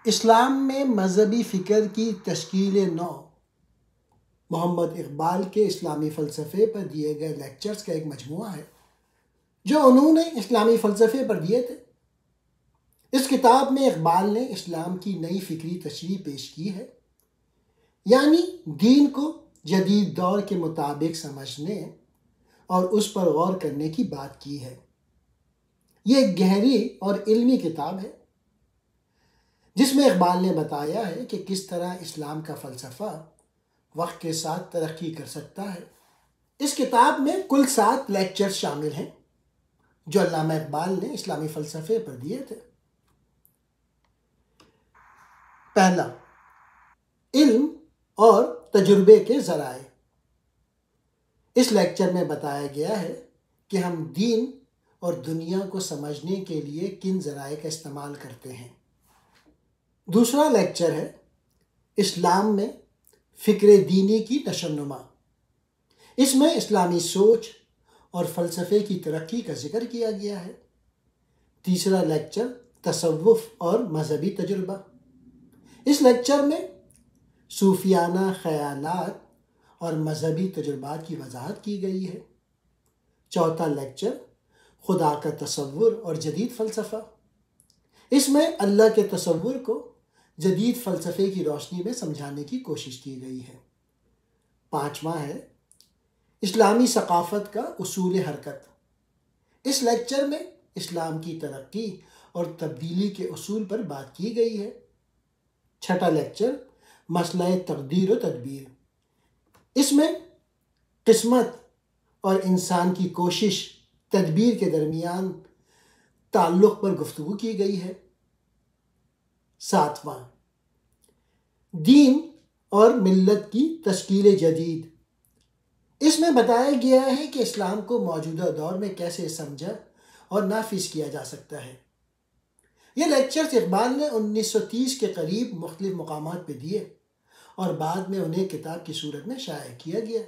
اسلام میں مذہبی فکر کی تشکیل نو محمد اقبال کے اسلامی فلسفے پر دیے گئے لیکچرز کا ایک مجموعہ ہے جو انہوں نے اسلامی فلسفے پر دیے تھے۔ اس کتاب میں اقبال نے اسلام کی نئی فکری تشریح پیش کی ہے، یعنی دین کو جدید دور کے مطابق سمجھنے اور اس پر غور کرنے کی بات کی ہے۔ یہ ایک گہری اور علمی کتاب ہے جس میں اقبال نے بتایا ہے کہ کس طرح اسلام کا فلسفہ وقت کے ساتھ ترقی کر سکتا ہے۔ اس کتاب میں کل 7 لیکچر شامل ہیں جو علامہ اقبال نے اسلامی فلسفے پر دیے تھے۔ پہلا، علم اور تجربے کے ذرائع۔ اس لیکچر میں بتایا گیا ہے کہ ہم دین اور دنیا کو سمجھنے کے لیے کن ذرائع کا استعمال کرتے ہیں۔ دوسرا لیکچر ہے اسلام میں فکر دینی کی نشوونما۔ اس میں اسلامی سوچ اور فلسفے کی ترقی کا ذکر کیا گیا ہے۔ تیسرا لیکچر تصوف اور مذہبی تجربہ۔ اس لیکچر میں صوفیانہ خیالات اور مذہبی تجربات کی وضاحت کی گئی ہے۔ چوتھا لیکچر خدا کا تصور اور جدید فلسفہ۔ اس میں اللہ کے تصور کو جدید فلسفے کی روشنی میں سمجھانے کی کوشش کی گئی ہے۔ پانچواں ہے اسلامی ثقافت کا اصول حرکت۔ اس لیکچر میں اسلام کی ترقی اور تبدیلی کے اصول پر بات کی گئی ہے۔ چھٹا لیکچر مسئلہ تقدیر و تدبیر۔ اس میں قسمت اور انسان کی کوشش تدبیر کے درمیان تعلق پر گفتگو کی گئی ہے۔ ساتواں، دین اور ملت کی تشکیل جدید۔ اس میں بتایا گیا ہے کہ اسلام کو موجودہ دور میں کیسے سمجھا اور نافذ کیا جا سکتا ہے۔ یہ لیکچرز اقبال نے 1930 کے قریب مختلف مقامات پہ دیے اور بعد میں انہیں کتاب کی صورت میں شائع کیا گیا۔